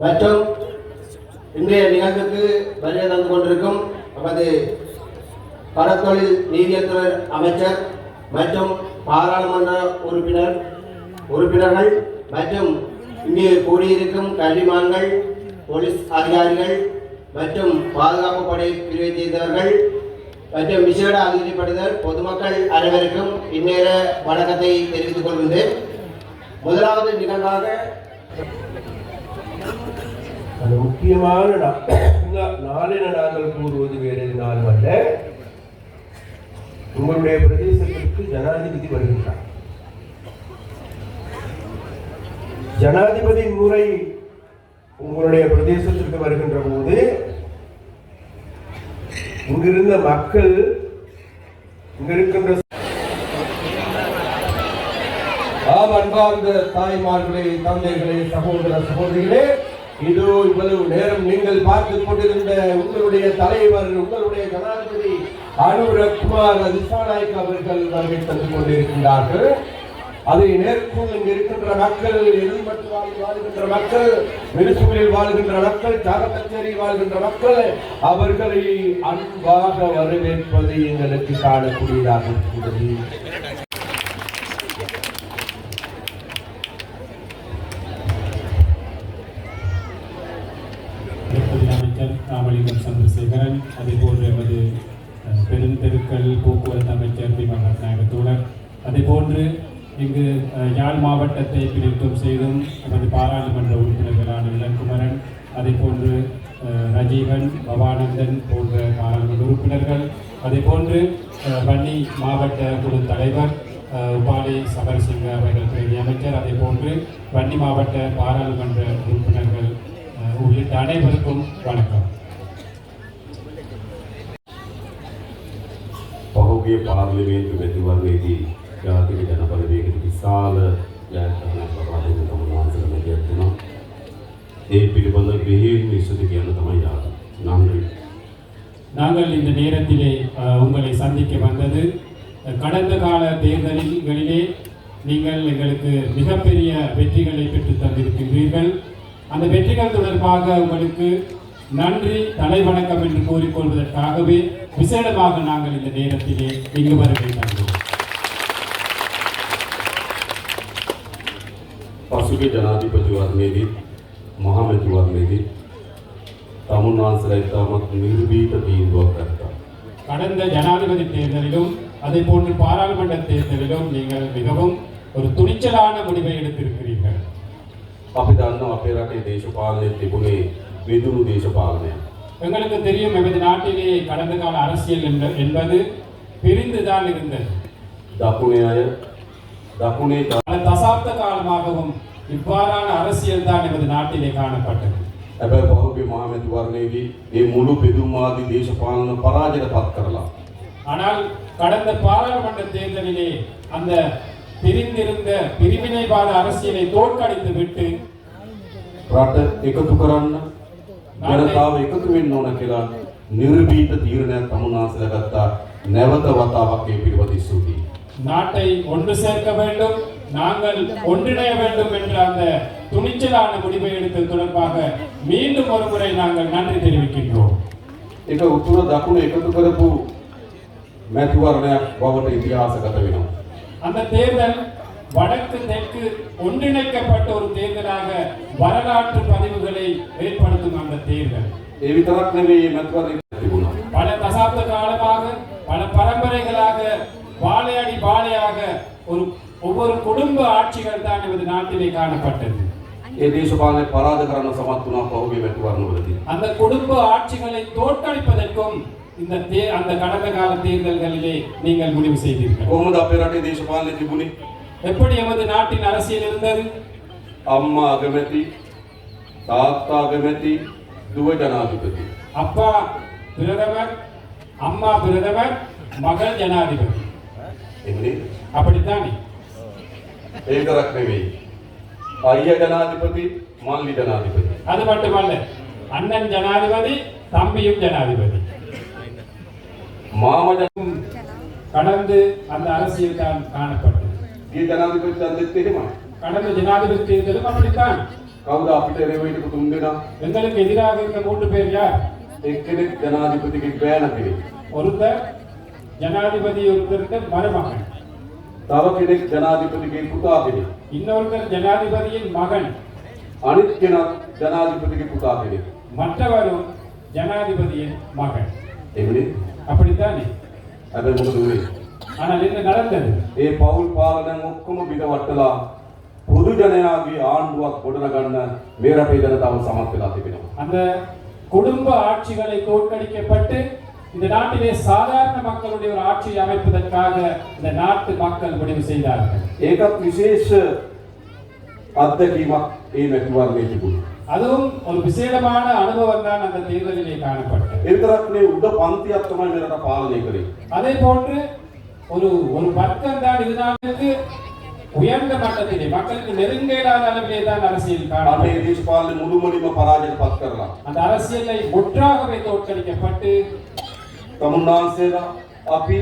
மற்றும் இன்றைய நிகழ்வுக்கு வருகை தந்து கொண்டிருக்கும் நமது கடற்தொழில் நீதித்துறை அமைச்சர் மற்றும் பாராளுமன்ற உறுப்பினர்கள் மற்றும் இங்கே கூடியிருக்கும் கல்விமான்கள், போலீஸ் அதிகாரிகள் மற்றும் பாதுகாப்பு படை பிரிவை சேர்ந்தவர்கள் மற்றும் விசேட அதிகாரிப்படுதல் பொதுமக்கள் அனைவருக்கும் இந்நேர வணக்கத்தை தெரிவித்துக் கொள்கின்றேன். முதலாவது நிகழ்வாக முக்கியமான நாளின நாங்கள் கூறுவது வேறு நாள் அல்ல. உங்களுடைய பிரதேசத்திற்கு ஜனாதிபதி வருகின்றார். ஜனாதிபதி முறை உங்களுடைய பிரதேசத்திற்கு வருகின்ற போது இங்கிருந்த மக்கள் இங்கிருக்கின்ற அன்பார்ந்த தாய்மார்களே, தந்தைகளே, சகோதர சகோதரிகளே, இதோ இவ்வளவு நேரம் நீங்கள் பார்த்துக் கொண்டிருந்த உங்களுடைய தலைவர், உங்களுடைய ஜனாதிபதி அனுரகுமார் திசாநாயக் அவர்கள் வருகை தந்து கொண்டிருக்கின்றார்கள். அதை நேர்கொள் இங்கு இருக்கின்ற மக்கள், எதிர்மட்டுவாளில் வாழ்கின்ற மக்கள், மிருசுகளில் வாழ்கின்ற மக்கள், சாரக்கச்சேரியில் வாழ்கின்ற மக்கள், அவர்களை அன்பாக வரவேற்பது எங்களுக்கு காணக்கூடியதாக இருக்கிறது. ராமலிங்கம் சந்திரசேகரன், அதேபோன்று எமது பெருந்தெருக்கள் போக்குவரத்து அமைச்சர் பீமன் நாயகத்தோழர், அதேபோன்று இங்கு யாழ் மாவட்டத்தை பிரித்தம் செய்தும் நமது பாராளுமன்ற உறுப்பினர்களான இளங்குமரன், அதேபோன்று ரஜீவன், பவானந்தன் போன்ற பாராளுமன்ற உறுப்பினர்கள், அதேபோன்று வன்னி மாவட்ட குழு தலைவர் உபாலி சபர்சிங்க அவர்கள் பிரதி அமைச்சர், அதேபோன்று வன்னி மாவட்ட பாராளுமன்ற உறுப்பினர்கள் உள்ளிட்ட அனைவருக்கும் வணக்கம். පහුගිය පාර්ලිමේන්තු මැතිවරණයේදී ජාතික ජනබලවේගයට විශාල ජයග්‍රහණයක් ලබා දෙන්න තමුන්වහන්සේට ලැබියක් වුණා. ඒ පිළිබඳ විහිින් විශ්වති කියන තමයි නன்றி. நாங்கள் இந்த நேரத்திலே உங்களை சந்திக்க வந்தது, கடந்த கால தேர்தல்களிலே நீங்கள் எங்களுக்கு மிகப்பெரிய வெற்றிகளை பெற்றுத் தந்திருக்கின்றீர்கள். அந்த வெற்றிகள் தொடர்பாக உங்களுக்கு நன்றி, தலைவணக்கம் என்று கூறிக்கொள்வதற்காகவே விசேடமாக நாங்கள் இந்த நேரத்திலே இங்கு வருகை தந்தோம். පසුගිය ජනාධිපතිවරණයේදී මහමැතිවරණයේදී තමුන්වහන්සේලා ඉතාමත් නිර්භීත තීන්දුවක් ගත්තා. கடந்த ஜனாதிபதி தேர்தலிலும் அதே போன்று பாராளுமன்ற தேர்தலிலும் நீங்கள் மிகவும் ஒரு துணிச்சலான முடிவை எடுத்திருக்கிறீர்கள். අපි දන්නවා අපේ රටේ දේශපාලනයේ තිබුණේ විදුණු දේශපාලනයක්. எங்களுக்கு தெரியும், எமது நாட்டிலே கடந்த கால அரசியல் என்பது பிரிந்துதான் இருந்தது. දකුණේ අය දකුණේ பல தசாப்த காலமாகவும் இவ்வாறான அரசியல் தான் எமது நாட்டிலே காணப்பட்டது. හැබැයි පහුගිය මහමැතිවරණයේදී මේ මුළු බෙදුම්වාදී දේශපාලන පරාජයට පත් කරලා ஆனால் கடந்த பாராளுமன்ற தேர்தலிலே அந்த பிரிந்திருந்த பிரிவினைவாத அரசியலை தோற்கடித்து விட்டு රට එකතු කරන්න, ජනතාව එකතු වෙන්න ඕන කියලා නිර්භීත තීරණයක් තමුන්වහන්සේලා ගත්තා. නැවත වතාවක් ඒ පිළිබඳ ස්තුතියි. நாட்டை ஒன்று சேர்க்க வேண்டும், நாங்கள் ஒன்றிணைய வேண்டும் என்ற அந்த துணிச்சலான முடிவை எடுத்தது தொடர்பாக மீண்டும் ஒரு முறை நாங்கள் நன்றி தெரிவிக்கின்றோம். ඒක උතුර දකුණ එකතු කරපු මැතිවරණයක් බවට ඉතිහාසගත වෙනවා. அந்த தேர்தல் வடக்கு தெற்கு ஒன்றிணைக்கப்பட்ட ஒரு தேர்தலாக வரலாற்று பதிவுகளை ஏற்படுத்தும். அந்த தேர்தல் ඒ විතරක් නෙවෙයි, මැතිවරණය තිබුණා. பல தசாப்த காலமாக பல பரம்பரைகளாக வாழையடி வாழையாக ஒவ்வொரு குடும்ப ஆட்சிகள் தான் நமது நாட்டிலே காணப்பட்டது. ඒ දේශපාලනය පරාද කරන්න සමත් වුණා පහුගිය මැතිවරණවලදී. அந்த குடும்ப ஆட்சிகளை தோற்கடிப்பதற்கும் அந்த கடந்த கால தேர்தல்களிலே நீங்கள் முடிவு செய்தீர்கள். කොහොමද අපේ රටේ දේශපාලනය තිබුණේ? எப்படி எமது நாட்டின் அரசியல் இருந்தது? අම්මා අගමැති, තාත්තා අගමැති, දුව ජනාධිපති. அப்பா பிரதமர், அம்மா பிரதமர், மகள் ஜனாதிபதி. එන්නේ அப்படித்தானே? ඒකක් නෙවෙයි. අයියා ජනාධිපති, මල්ලි ජනාධිපති. அது மட்டுமல்ல, அண்ணன் ஜனாதிபதி, தம்பியும் ஜனாதிபதி. மாமஜம் கடந்து அந்த அரசியல் தான் காணப்பட்டது. ඊ ජනාධිපති සම්දෙත් එහෙමයි. கடந்த ஜனாதிபதி தேர்தலும் அப்படித்தான். කවුද අපිට එරෙහිව හිටපු තුන් දෙනා? எங்களுக்கு எதிராக இருந்த 3 பேர் யார்? එක්කෙනෙක් ජනාධිපතිගේ බෑන කෙනෙක්. ஒருத்தர் ஜனாதிபதி ஒருத்தருக்கு மருமகன், තව කෙනෙක් ජනාධිපතිගේ පුතා කෙනෙක්. இன்னொருத்தர் ஜனாதிபதியின் மகன், අනිත් කෙනෙක් ජනාධිපතිගේ පුතා කෙනෙක්. மற்றவரும் ஜனாதிபதியின் மகன். එවනේ. அப்படித்தானே? හැබැයි මොකද උනේ? ஆனால் என்ன நடந்தது? ඒ පෞල් පාලනයන් ඔක්කොම බිඳවට්ටලා පොදු ජනයාගේ ආණ්ඩුවක් ගොඩනගන්න මේ රටේ ජනතාව සමත් වෙලා තිබෙනවා. அந்த குடும்ப ஆட்சிகளை தோற்கடிக்கப்பட்டு இந்த நாட்டிலே சாதாரண மக்களுடைய ஒரு ஆட்சியை அமைப்பதற்காக இந்த நாட்டு மக்கள் முடிவு செய்தார்கள். ඒකත් විශේෂ අත්දැකීමක් ඒ මැතිවරණයේ තිබුණා. அதுவும் ஒரு விசேடமான அனுபவம் தான் அந்த தேர்தலிலே காணப்பட்டது. ඒ විතරක් නෙවෙයි උඩ පන්තියක් තමයි මේ රට පාලනය කරේ. அதே போன்று ஒரு ஒரு வர்க்கம் தான் இதுநாளுக்கு உயர்ந்த மட்டத்திலே மக்களுக்கு நெருங்கேடான அளவிலே தான் அரசியல் අනේ காணப்பட்டது. දේශපාලන මුළුමනින්ම පරාජයට පත් කරලා அந்த அரசியலை முற்றாகவே தோற்கடிக்கப்பட்டு තමුන්නාන්සේලා අපි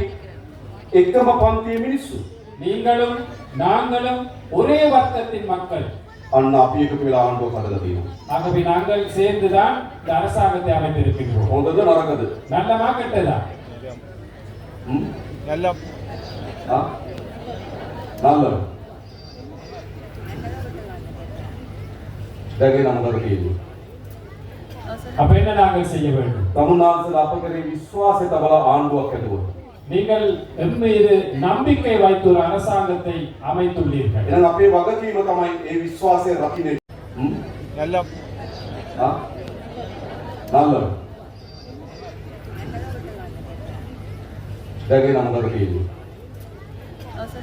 එකම පන්තියේ මිනිස්සු. நீங்களும் நாங்களும் ஒரே வர்க்கத்தின் மக்கள். අන්න අපි එකතු වෙලා ආණ්ඩුවක් හදලා තියෙනවා. ஆகவே நாங்கள் சேர்ந்துதான் இந்த அரசாங்கத்தை அமைத்திருக்கின்றோம். හොඳද නරකද? நல்லமா கெட்டதா? நல்ல. நல்ல. දැන් නම්බර කියන්නේ. அப்ப என்ன நாங்கள் செய்ய வேண்டும்? තමුන්නාන්සේලා අප කරේ විශ්වාසය තබලා ආණ්ඩුවක් හැදුවා. நீங்கள் எம்மீது நம்பிக்கை வைத்து ஒரு அரசாங்கத்தை அமைத்துள்ளீர்கள். එහෙනම් අපේ වගකීම තමයි ඒ විශ්වාසය රකින්න. நல்ல. நல்ல. දැන් නම්බර කියන්නේ.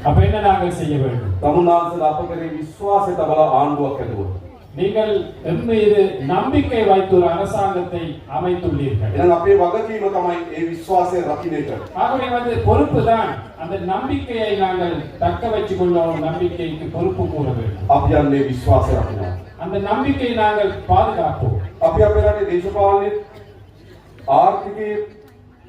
அப்ப என்ன நாங்கள் செய்ய வேண்டும்? තමුන්නාන්සේලා අප කරේ විශ්වාසය තබලා ආණ්ඩුවක් හැදුවා. நீங்கள் எம்மீது நம்பிக்கை வைத்து ஒரு அரசாங்கத்தை அமைத்துள்ளீர்கள். එහෙනම් අපේ වගකීම තමයි ඒ විශ්වාසය රකින්න එක. ஆகவே வந்து பொறுப்பு தான் அந்த நம்பிக்கையை நாங்கள் தக்க வச்சுக் கொள்ளவும், நம்பிக்கைக்கு பொறுப்பு கூற வேண்டும். අපි යන්නේ විශ්වාසය රකින්න. அந்த நம்பிக்கையை நாங்கள் பாதுகாப்போம். අපි අපේ රටේ දේශපාලනේ ආර්ථිකයේ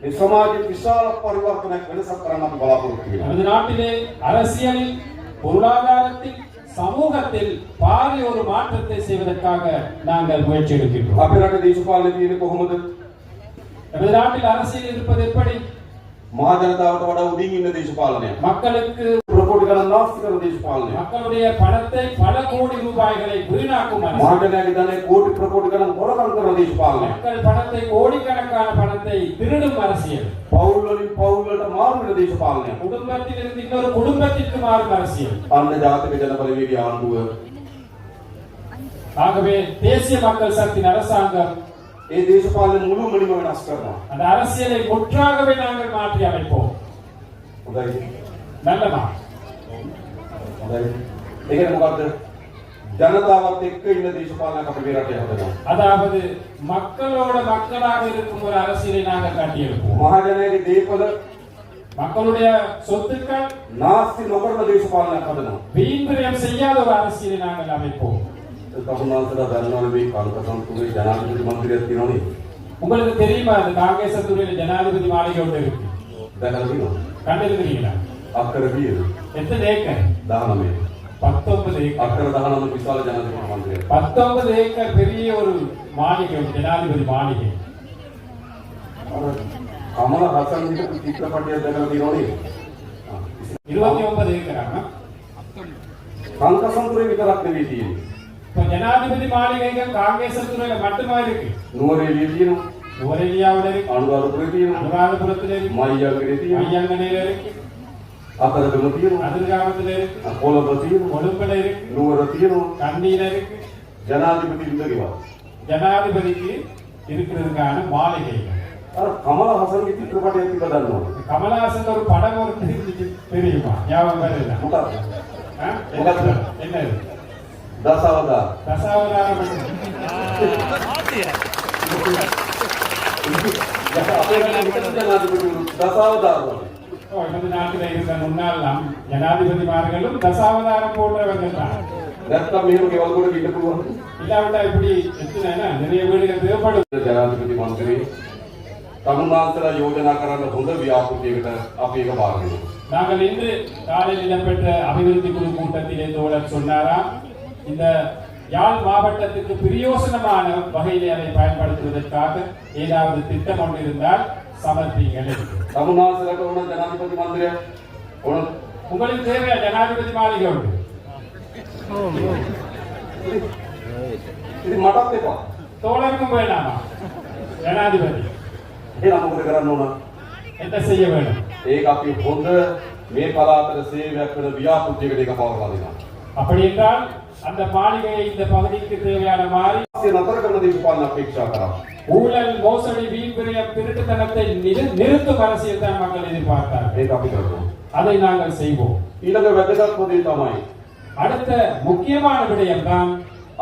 මේ සමාජයේ විශාල පරිවර්තනයක් වෙනසක් කරන්න අපි බලාපොරොත්තු වෙනවා. நமது நாட்டிலே அரசியலில், பொருளாதாரத்தில், சமூகத்தில் பாரிய ஒரு மாற்றத்தை செய்வதற்காக நாங்கள் முயற்சி எடுக்கின்றோம். අපේ රටේ දේශපාලනේ තියෙන්නේ කොහොමද? நமது நாட்டில் அரசியல் இருப்பது எப்படி? මහා ජනතාවට වඩා උඩින් ඉන්න දේශපාලනයක්. மக்களுக்கு ප්‍රකෝටි ගණන් නාස්ති කරන දේශපාලනයක්. மக்களுடைய பணத்தை பல கோடி ரூபாய்களை வீணாக்கும் அரசு. මහා ජනයාගේ ධනෙ කෝටි ප්‍රකෝටි ගණන් හොරකම් කරන දේශපාලනයක්. மக்கள் பணத்தை கோடிக்கணக்கான பணத்தை திருடும் அரசியல். පවුල් වලින් පවුල් වලට මාරු වෙන දේශපාලනයක්. குடும்பத்தில் இருந்து இன்னொரு குடும்பத்திற்கு மாறும் அரசியல். අන්න ජාතික ජනබලවේගයේ ආණ්ඩුව ஆகவே தேசிய மக்கள் சக்தியின் அரசாங்கம் ඒ දේශපාලන මුළුමනින්ම වෙනස් කරනවා. அந்த அரசியலை முற்றாகவே நாங்கள் மாற்றி அமைப்போம். හොඳයි. நல்லமா? හොඳයි. ඒ කියන්නේ මොකද්ද? ජනතාවත් එක්ක ඉන්න දේශපාලනයක් අපේ මේ රටේ හදනවා. அதாவது மக்களோட மக்களாக இருக்கும் ஒரு அரசியலை நாங்கள் கட்டியிருப்போம். මහා ජනයාගේ දේපල மக்களுடைய சொத்துக்கள் නාස්ති නොකරන දේශපාලනයක් හදනවා. வீண் விரயம் செய்யாத ஒரு அரசியலை நாங்கள் அமைப்போம். තමුන්නාන්සේලා දන්නවා මේ කාලකසම්තුලේ ජනාධිපති මන්ත්‍රියක් තියෙනවනේ. உங்களுக்கு தெரியுமா அந்த காங்கிரஸ் துறையில ஜனாதிபதி மாளிகை ஒன்று இருக்கு? දැකලා තියෙනවා. கண்டிருக்கிறீங்களா? අක්කර කීයද? எத்தனை ஏக்கர்? 19. 19 ஏக்கர். අක්කර 19 විශාල ජනාධිපති මන්ත්‍රියක්. 19 ஏக்கர் பெரிய ஒரு மாளிகை, ஒரு ஜனாதிபதி மாளிகை. කමල හසන් හිටපු චිත්‍රපටයක් දැකලා තියෙනවනේ. 29 ஏக்கராங்க. කාලකසම්තුලේ විතරක් නෙවෙයි තියෙන්නේ. இப்ப ஜனாதிபதி மாளிகைங்க காங்கிரஸ் துறையில மட்டுமா இருக்கு? නුවරඑළිය තියෙනවා. நுவரெலியாவுல இருக்கு, අනුරාධපුරේ තියෙනවා. அனுராதபுரத்துல இருக்கு, මයියග්ගරේ තියෙනවා. ஐயங்கனையில இருக்கு, අතරගම තියෙනවා. அதிர்காமத்துல இருக்கு, කොළඹ තියෙනවා. கொழும்புல இருக்கு, නුවර තියෙනවා. கண்டியில இருக்கு. ජනාධිපති ඉඳගෙවා. ஜனாதிபதிக்கு இருக்கிறதுக்கான மாளிகைகள். අර කමල හසන්ගේ චිත්‍රපටයක් තිබ්බ දන්නවද? கமலஹாசன் ஒரு படம் ஒரு தெரியுமா? ஞாபகம் வருதா? මොකක්ද? என்னது? දසවදා. தசாவதாரம். අපේ රටේ විතර ජනාධිපතිවරු දසවදාරුවනේ. நமது நாட்டில் இருந்த முன்னாள் ஜனாதிபதிமார்களும் தசாவதாரம் போன்றவர்கள் தான். නැත්තම් මෙහෙම ගෙවල් ගොඩක ඉන්න පුළුවන්. இல்லாவிட்டா இப்படி எத்தனை நிறைய வீடுகள் தேவைப்படும். ජනාධිපති මන්ත්‍රී තමුන්නාන්සේලා යෝජනා කරන්න හොඳ ව්‍යාපෘතියකට අපි එක බාර දෙනවා. நாங்கள் இன்று காலையில் இடம்பெற்ற அபிவிருத்தி குழு கூட்டத்திலே தோழர் சொன்னாராம், இந்த யாழ் மாவட்டத்துக்கு பிரயோசனமான வகையிலே அதை பயன்படுத்துவதற்காக ஏதாவது திட்டம் ஒன்று இருந்தால் சமர்ப்பிங்கள். තමුන්නාන්සේලාට ඕන ජනාධිපති මන්දිරය ඕන உங்களுக்கு தேவையா ஜனாதிபதி மாளிகை உண்டு? ඉතින් මටත් එපා. தோழருக்கும் வேணாமா? ஜனாதிபதி එහෙනම් මොකද කරන්න ඕන? என்ன செய்ய வேண்டும்? ඒක අපි හොඳ මේ පළාතට සේවයක් කරන ව්‍යාපෘතියකට එක පවරලා දෙනවා. அப்படி என்றால் அந்த மாளிகையை இந்த பகுதிக்கு தேவையான மாதிரி ඒ නතර කරන දේශපාලන අපේක්ෂා කරා. ஊழல் மோசடி வீண்விரயம் திருட்டுத்தனத்தை நிறுத்தும் அரசியல் தான் மக்கள் எதிர்பார்த்தார்கள். ඒක අපි කරනවා. அதை நாங்கள் செய்வோம். ඊළඟ වැදගත්ම දේ තමයි அடுத்த முக்கியமான விடயம் தான்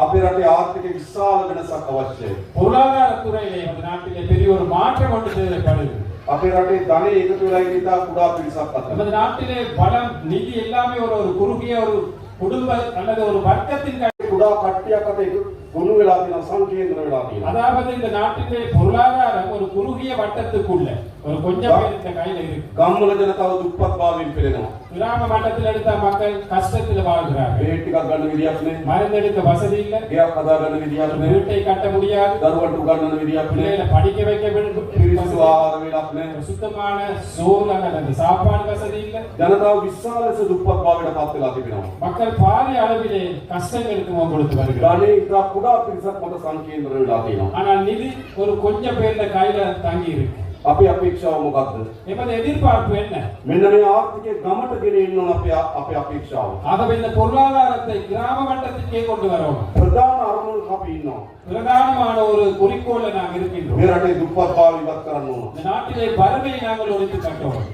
අපේ රටේ ආර්ථික විශාල වෙනසක් අවශ්‍යයි. பொருளாதார துறையிலே இந்த நாட்டிலே பெரிய ஒரு மாற்றம் ஒன்று தேவைப்படுது. අපේ රටේ ධනෙ එකතු වෙලා ඉන්න ඉතා කුඩා පිරිසක් අතර. நமது நாட்டிலே பலம் நிதி எல்லாமே ஒரு குறுகிய ஒரு குடும்ப அல்லது ஒரு வர்க்கத்தின் කුඩා කට්ටියක් අතර එකතු ගොනු වෙලා තියෙන සංකීර්ණ වෙලා තියෙනවා. அதாவது இந்த நாட்டிலே பொருளாதாரம் ஒரு குறுகிய வட்டத்துக்குள்ள ஒரு கொஞ்சம் பேர் இந்த கையில இருக்கு. ගම්වල ජනතාව දුප්පත් භාවයෙන් පෙළෙනවා. கிராம மட்டத்தில் எடுத்த மக்கள் கஷ்டத்தில் வாழ்கிறார்கள். බේත් ටිකක් ගන්න විදියක් නැහැ. மருந்தெடுக்க வசதி இல்லை. ගයක් හදා ගන්න විදියක් නැහැ. வீட்டை கட்ட முடியாது. දරුවන්ට උගන්වන්න විදියක් නැහැ. பிள்ளைகளை படிக்க வைக்க வேண்டும். පිරිසිදු ආහාර වේලක් නැහැ. சுத்தமான சோறு அல்லது சாப்பாடு வசதி இல்லை. ජනතාව විශාල ලෙස දුප්පත් භාවයට පත් වෙලා තිබෙනවා. மக்கள் பாரிய அளவிலே கஷ்டங்களுக்கு முகம் கொடுத்து வருகிறார்கள். ධනෙ ඉතා කුඩා පිරිසක් මත සංකීර්ණ වෙලා තියෙනවා. ஆனால் நிதி ஒரு கொஞ்சம் பேர்ல கையில தங்கி இருக்கு. අපේ අපේක්ෂාව මොකක්ද? எமது எதிர்பார்ப்பு என்ன? මෙන්න මේ ආර්ථිකය ගමට ගෙනියන්න ඕන අපේ අපේක්ෂාව. ஆகவே இந்த பொருளாதாரத்தை கிராம மட்டத்துக்கே கொண்டு வரணும். ප්‍රධාන අරමුණක් අපි ඉන්නවා. பிரதானமான ஒரு குறிக்கோள நாங்கள் இருக்கின்றோம். මේ රටේ දුප්පත් භාවය ඉවත් කරන්න ඕන. இந்த நாட்டிலே வறுமையை நாங்கள் ஒழித்து கட்டணும்.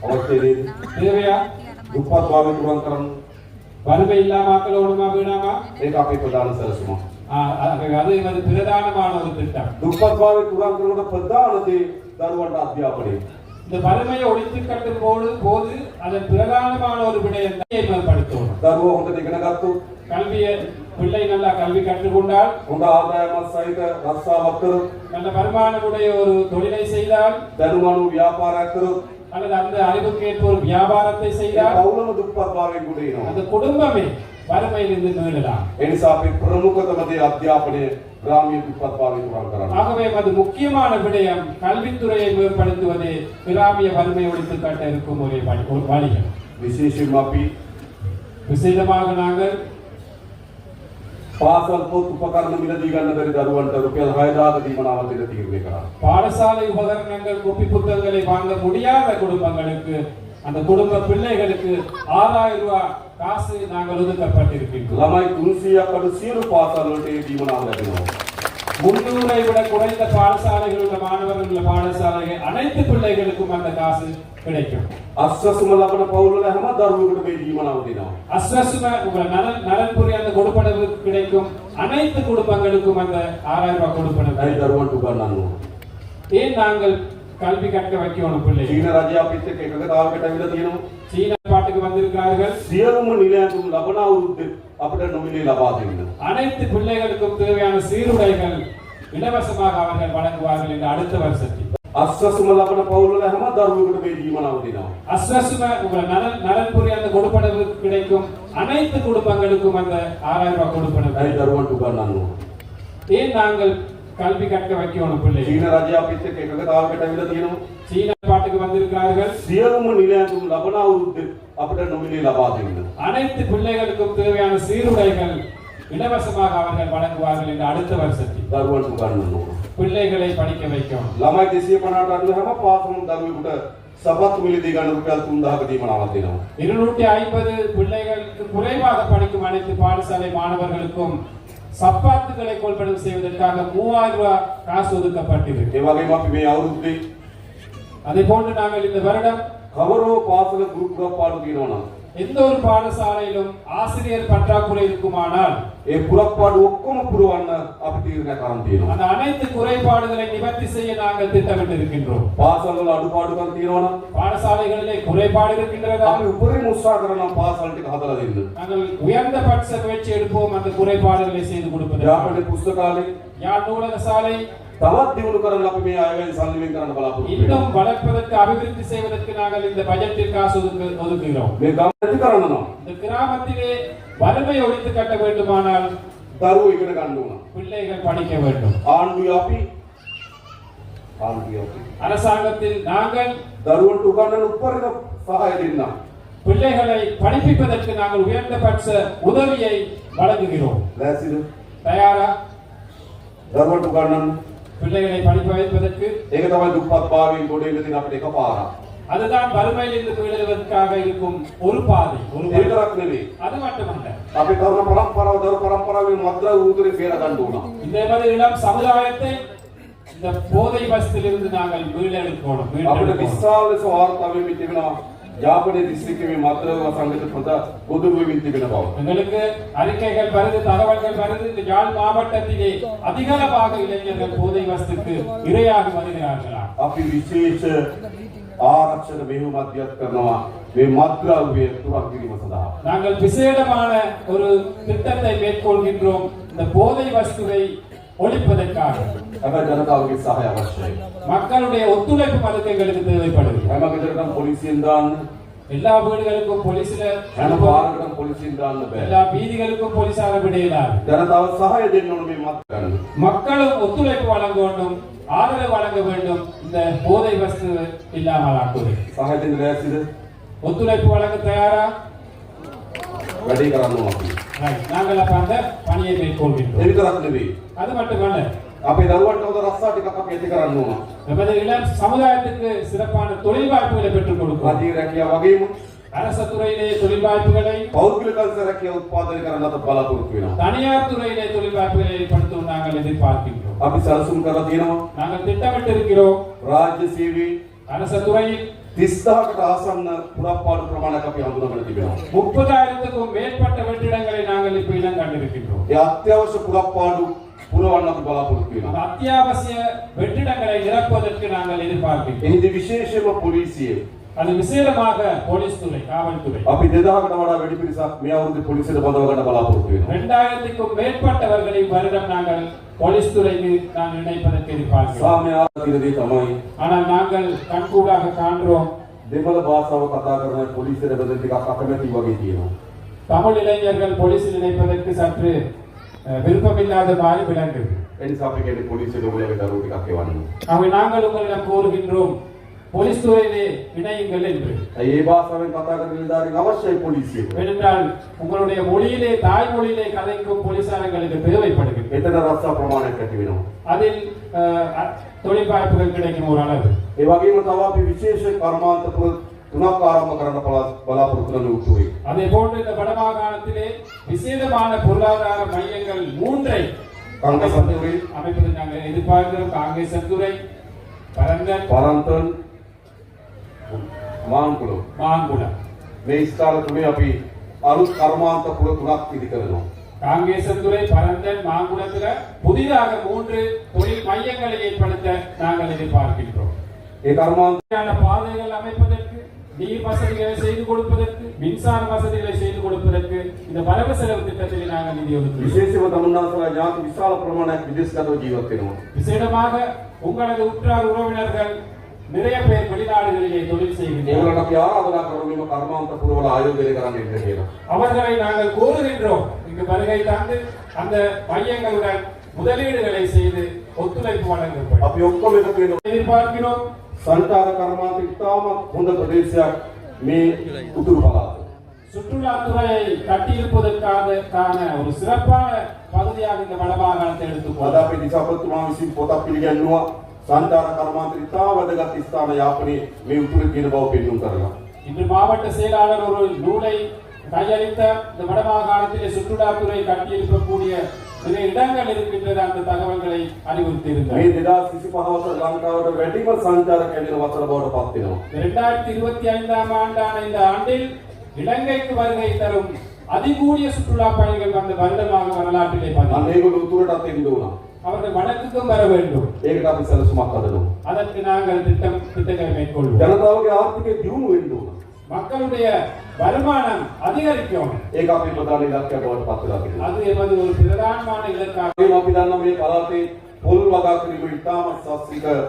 අවශ්‍ය නේද? தேவையா? දුප්පත් භාවය තුරන් කරන්න. வறுமை இல்லாம ஆக்கலோடுமா வேணாமா? ඒක අපේ ප්‍රධාන සැලසුමක්. அது எமது பிரதானமான ஒரு திட்டம். දුප්පත් භාවය තුරන් කරනකොට ප්‍රධාන දේ දරුවන්ට අධ්‍යාපනය. இந்த வறுமையை ஒழித்து கட்டும் போது அதன் பிரதானமான ஒரு விடயத்தை மேம்படுத்தணும். දරුවෝ හොඳට ඉගෙන ගත්තොත් கல்வியை பிள்ளை நல்லா கல்வி கற்றுக்கொண்டால் හොඳ ආදායමක් සහිත රස්සාවක් කරොත් நல்ல வருமானமுடைய ஒரு தொழிலை செய்தால் දැනුමණු ව්‍යාපාරයක් කරොත් அல்லது அந்த அறிவுக்கேற்ப ஒரு வியாபாரத்தை செய்தால் පවුලම දුප්පත් භාවයෙන් ගොඩ එනවා. அந்த குடும்பமே வறுமையிலிருந்து மீளலாம். ඒ නිසා අපි ප්‍රමුඛතම දේ අධ්‍යාපනය ග්‍රාමීය දුප්පත් භාවය තුරන් කරන්න. ஆகவே அது முக்கியமான விடயம் கல்வித்துறையை மேம்படுத்துவதே கிராமிய வறுமை ஒழித்து கட்ட இருக்கும் ஒரே வழிகள். විශේෂයෙන්ම අපි விசேஷமாக நாங்கள் පාසල් පොත් උපකරණ මිලදී ගන්න බැරි දරුවන්ට රුපියල් 6000ක දීමනාවක් දෙන්න තීරණය කරා. பாடசாலை உபகரணங்கள் குப்பி புத்தகங்களை வாங்க முடியாத குடும்பங்களுக்கு அந்த குடும்ப பிள்ளைகளுக்கு 6000 ரூபாய் காசு நாங்கள் ஒதுக்கப்பட்டிருக்கின்றோம். ළමයි 300ක් අඩු සියලු පාසල් වලට ඒ දීමනාව ලැබෙනවා. 300ஐ விட குறைந்த பாடசாலைகள் உள்ள மாணவர்கள் உள்ள பாடசாலைகள் அனைத்து பிள்ளைகளுக்கும் அந்த காசு கிடைக்கும். අස්වැසුම ලබන පවුල් වල හැම දරුවෙකුට මේ දීමනාව දෙනවා. அஸ்வசும உங்கள் நலன்புரி அந்த கொடுப்பனவு கிடைக்கும். அனைத்து குடும்பங்களுக்கும் அந்த 6000 ரூபாய் கொடுப்பனவு. ඒ දරුවන්ට උගන්වන්න ඕන. ஏன் நாங்கள் கல்வி கற்க வைக்கணும் பிள்ளைகள்? චීන රජය අපිත් එක්ක එකගතාවකට ඇවිල්ලා තියෙනවා. சீன பாட்டுக்கு வந்திருக்கிறார்கள். සියලුම නිලයන්තුන් ලබන අවුරුද්ද අපිට නොමිලේ ලබා දෙන්න. அனைத்து பிள்ளைகளுக்கும் தேவையான சீருடைகள் இலவசமாக அவர்கள் வழங்குவார்கள் என்று அடுத்த வருஷத்தில். අස්වැසුම ලබන පවුල් වල හැම දරුවෙකුට මේ දීමනාව දෙනවා. அஸ்வசும உங்கள் நலன்புரி அந்த கொடுப்பனவு கிடைக்கும். அனைத்து குடும்பங்களுக்கும் அந்த 6000 ரூபாய் கொடுப்பனவு. ඒ දරුවන්ට උගන්වන්න ඕන. ஏன் நாங்கள் கல்வி கற்க வைக்கணும் பிள்ளைகள்? චීන රජය අපිත් එක්ක එකගතාවකට ඇවිල්ලා තියෙනවා. சீன பாட்டுக்கு வந்திருக்கிறார்கள். සියලුම නිලයන්තුන් ලබන අවුරුද්ද අපිට නොමිලේ ලබා දෙන්න. அனைத்து பிள்ளைகளுக்கும் தேவையான சீருடைகள் இலவசமாக அவர்கள் வழங்குவார்கள் என்று அடுத்த வருஷத்தில். දරුවන්ට උගන්වන්න ඕන. பிள்ளைகளை படிக்க வைக்கணும். ළමයි 250ට අඩු හැම පාසලම දරුවෙකුට සපත්තු මිලදී ගන්න රුපියල් 3000ක දීමනාවක් දෙනවා. 250 பிள்ளைகளுக்கு குறைவாக படிக்கும் அனைத்து பாடசாலை மாணவர்களுக்கும் சப்பாத்துக்களை கொள்வனவு செய்வதற்காக 3000 ரூபாய் காசு ஒதுக்கப்பட்டிருக்கு. ඒ වගේම අපි මේ අවුරුද්දේ அதே போன்று நாங்கள் இந்த வருடம் කවරෝ පාසල ගෲප් ගපාඩු කියනවා. எந்த ஒரு பாடசாலையிலும் ஆசிரியர் பற்றாக்குறை இருக்குமானால் ඒ පුරප්පාඩු ඔක්කොම පුරවන්න අපි තීරණයක් අරන් තියෙනවා. அந்த அனைத்து குறைபாடுகளை நிவர்த்தி செய்ய நாங்கள் திட்டமிட்டு இருக்கின்றோம். පාසල් වල අඩුපාඩුකම් තියෙනවා නම් பாடசாலைகளிலே குறைபாடு இருக்கின்றதா? අපි උපරිම උත්සාහ කරනවා පාසල් ටික හදලා දෙන්න. நாங்கள் உயர்ந்தபட்ச முயற்சி எடுப்போம் அந்த குறைபாடுகளை செய்து கொடுப்பதற்கு. යාපනයේ පුස්තකාලේ யாழ் நூலக சாலை තවත් දියුණු කරන්න අපි මේ ආයවැයෙන් සල්ලි වෙන් කරන්න බලාපොරොත්තු වෙනවා. இன்னும் வளர்ப்பதற்கு அபிவிருத்தி செய்வதற்கு நாங்கள் இந்த பட்ஜெட்டில் காசு ஒதுக்குகிறோம். මේ ගම් නැති කරන්න නම් இந்த கிராமத்திலே வறுமை ஒழித்து கட்ட வேண்டுமானால் දරුවෝ ඉගෙන ගන්න ඕන. பிள்ளைகள் படிக்க வேண்டும். ආණ්ඩුවේ අපි அரசாங்கத்தில் நாங்கள் දරුවන්ට උගන්වන උපරිම සහාය දෙන්නා. பிள்ளைகளை படிப்பிப்பதற்கு நாங்கள் உயர்ந்தபட்ச உதவியை வழங்குகிறோம். ලෑස්තිද? தயாரா? දරුවන්ට උගන්වන්න. பிள்ளைகளை படிக்க வைப்பதற்கு. ඒක තමයි දුප්පත් භාවයෙන් ගොඩ එන්න තියෙන අපිට එකපාරක්. அதுதான் வறுமையிலிருந்து மீளுவதற்காக இருக்கும் ஒரு பாதை. ஒரு ඒකක් නෙවෙයි. அது மட்டுமல்ல. අපි තරුණ පරම්පරාව දරු පරම්පරාවේ මද්ද්‍රව්‍ය උතුරේ පේර ගන්න ඕන. இந்த மாதிரி இளம் சமுதாயத்தை இந்த போதை வஸ்திலிருந்து நாங்கள் மீளெடுக்கணும். අපිට විශාල ලෙස වාර්තාවෙ තිබෙනවා යාපනයේ දිස්ත්‍රික්කයේ මද්ද්‍රව්‍ය සංගත පොත පොදුවෙමින් තිබෙන බව. எங்களுக்கு அறிக்கைகள் வருது, தகவல்கள் வருது. இந்த யாழ் மாவட்டத்திலே அதிகளவாக இளைஞர்கள் போதை வஸ்துக்கு இரையாகி வருகிறார்களா? අපි විශේෂ ආරක්ෂක මෙහෙයුමක් දියත් කරනවා මේ මද්ද්‍රව්‍ය තුරන් කිරීම සඳහා. நாங்கள் விசேடமான ஒரு திட்டத்தை மேற்கொள்கின்றோம் இந்த போதை வஸ்துவை ஒழிப்பதற்காக. හැබැයි ජනතාවගේ සහාය අවශ්‍යයි. மக்களுடைய ஒத்துழைப்பு அதுக்கு எங்களுக்கு தேவைப்படுது. හැම ගෙදරකම පොලිසියෙන් දාන්න, எல்லா வீடுகளுக்கும் போலீஸ்ல හැම පාරකටම පොලිසියෙන් දාන්න බෑ. எல்லா வீதிகளுக்கும் போலீசார விடையிலாது. ජනතාව සහාය දෙන්න ඕන මේ මත් ගන්න. மக்களும் ஒத்துழைப்பு வழங்க வேண்டும், ஆதரவு வழங்க வேண்டும் இந்த போதை வஸ்து இல்லாமல் ஆக்குவது. සහාය දෙන්න ලෑස්තිද? ஒத்துழைப்பு வழங்க தயாரா? වැඩේ කරන්න ඕන. நாங்கள் அப்ப அந்த பணியை மேற்கொள்கின்றோம். ඒ විතරක් නෙවෙයි. அது மட்டுமல்ல, අපේ දරුවන්ට උදේ රස්සා ටිකක් අපි ඇති කරන්න ඕන. நமது இளம் சமுதாயத்துக்கு சிறப்பான தொழில் வாய்ப்புகளை பெற்றுக் கொடுக்கிறோம். රජයේ රැකියාව වගේම அரச துறையிலே தொழில் வாய்ப்புகளை, පෞද්ගලික රැකියාව උත්පාදනය කරන්න අප බලාපොරොත්තු වෙනවා. தனியார் துறையிலே தொழில் வாய்ப்புகளை ஏற்படுத்தும் நாங்கள் எதிர்பார்க்கின்றோம். අපි සැලසුම් කරලා තියෙනවා நாங்கள் திட்டமிட்டிருக்கிறோம். රාජ්‍ය සේවයේ அரச துறையில் 30000කට ආසන්න පුරප්පාඩු ප්‍රමාණයක් අපි හඳුනාගෙන තිබෙනවා. 30,000க்கும் மேற்பட்ட வெற்றிடங்களை நாங்கள் இப்ப இனம் கண்டிருக்கின்றோம். ඒ අත්‍යවශ්‍ය පුරප්පාඩු පුරවන්න අපි බලාපොරොත්තු වෙනවා. அத்தியாவசிய வெற்றிடங்களை நிரப்புவதற்கு நாங்கள் எதிர்பார்க்கின்றோம். එහිදී විශේෂයෙන්ම පොලිසිය அது விசேடமாக போலீஸ் துறை, காவல்துறை අපි 2000කට වඩා වැඩි පිරිසක් මේ අවුරුද්දේ පොලිසියට බඳව ගන්න බලාපොරොත්තු වෙනවා. 2000க்கும் மேற்பட்டவர்களை வருடம் நாங்கள் போலீஸ் துறைக்கு நாங்கள் இணைப்பதற்கு எதிர்பார்க்கிறோம். සාමය ආදිනදී තමයි ஆனால் நாங்கள் கண்கூடாக காண்கிறோம் දෙමළ භාෂාව කතා කරන පොලිසියට බඳින ටිකක් අකමැති වගේ තියෙනවා. தமிழ் இளைஞர்கள் போலீஸில் இணைப்பதற்கு சற்று விருப்பமில்லாத மாதிரி விளங்குது. ඒ නිසා අපි කියන්නේ පොලිසියට ඔයගොල්ලෝගේ දරුවෝ ටිකක් එවන්න. ஆகவே நாங்கள் உங்களிடம் கூறுகின்றோம் போலீஸ் துறையிலே இணையுங்கள் என்று. ඒ භාෂාවෙන් කතා කරන නිලධාරීන් අවශ්‍යයි පොලිසියට. ஏனென்றால் உங்களுடைய மொழியிலே, தாய்மொழியிலே கதைக்கும் போலீசாரங்களுக்கு தேவைப்படுகிறது. එතන රස්සා ප්‍රමාණයක් ඇති වෙනවා. அதில் தொழில் வாய்ப்புகள் கிடைக்கும் ஒரு அளவு. ඒ වගේම තව අපි විශේෂ කර්මාන්ත තුනක් ආරම්භ කරන්න බලාපොරොත්තු වෙන උතුරේ. அதே போன்று இந்த வடமாகாணத்திலே விசேடமான பொருளாதார மையங்கள் 3ஐ அமைப்பதை நாங்கள் எதிர்பார்க்கிறோம். காங்கேசன்துறை, பரந்தன், மாங்குளம். මේ ස්ථාන තුනේ අපි අලුත් කර්මාන්ත පුර තුනක් ඉදි කරනවා. காங்கேசன்துறை, பரந்தன், மாங்குளத்துல புதிதாக 3 தொழில் மையங்களை ஏற்படுத்த நாங்கள் எதிர்பார்க்கின்றோம். ඒ කර්මාන්ත பாதைகள் அமைப்பதற்கு, நீர் வசதிகளை செய்து கொடுப்பதற்கு, மின்சார வசதிகளை செய்து கொடுப்பதற்கு இந்த வரவு செலவு திட்டத்தில் நாங்கள் நிதி ஒதுக்குகிறோம். විශේෂයෙන්ම තමුන්නාසලා ඥාති විශාල ප්‍රමාණයක් විදේශගතව ජීවත් වෙනවා. விசேடமாக உங்களது உற்றார் உறவினர்கள் நிறைய பேர் வெளிநாடுகளிலே தொழில் செய்கின்றனர். ඒගොල්ලන්ට අපි ආරාධනා කරමු මේ කර්මාන්ත පුරවල ආයෝජනය කරන්න ඉන්න කියලා. அவர்களை நாங்கள் கோருகின்றோம் இங்கு வருகை தந்து அந்த மையங்களுடன் முதலீடுகளை செய்து ஒத்துழைப்பு வழங்கப்படும். අපි ඔක්කොම එකතු වෙනවා. எதிர்பார்க்கிறோம் සංචාර කර්මාන්ත ඉතාමත් හොඳ ප්‍රදේශයක් මේ උතුරු පළාත. சுற்றுலாத்துறையை கட்டியிருப்பதற்கான ஒரு சிறப்பான பகுதியாக இந்த வடமாகாணத்தை අද எடுத்துக்கொள்ளும். අපි දිසාපතිතුමා විසින් පොතක් පිළිගන්නවා සංචාර කර්මාන්ත ඉතා වැදගත් ස්ථාන යාපනයේ මේ උතුරේ තියෙන බව පෙන්වුම් කරලා. இன்று மாவட்ட செயலாளர் ஒரு நூலை கையளித்த இந்த வடமாகாணத்திலே சுற்றுலாத்துறை கட்டியிருக்கக்கூடிய நிறைய இடங்கள் இருக்கின்றது அந்த தகவல்களை அறிவுறுத்தியிருந்தார். මේ 2025 වසර ලංකාවට වැඩිම සංචාරක ඇදෙන වසර බවට පත් වෙනවා. 2025ஆம் ஆண்டான இந்த ஆண்டில் இலங்கைக்கு வருகை தரும் அதிகூடிய சுற்றுலா பயணிகள் வந்த வருடமாக வரலாற்றிலே අන්න பதிவு. ඒගොල්ලෝ උතුරටත් එන්න ඕන. அவர்கள் வடக்குக்கும் வர வேண்டும். ඒකට අපි සැලසුමක් හදනවා. அதற்கு நாங்கள் திட்டங்களை மேற்கொள்வோம். ජනතාවගේ ආර්ථිකය දියුණු වෙන්න ඕන. மக்களுடைய வருமானம் அதிகரிக்கும். ඒක අපේ ප්‍රධාන ඉලක්කයක් බවට පත් වෙලා තියෙනවා. அது எமது ஒரு பிரதானமான இலக்காக. මේ අපි දන්නා මේ පළාතේ පොල් වගා කිරීම ඉතාමත් ශාස්ත්‍රීය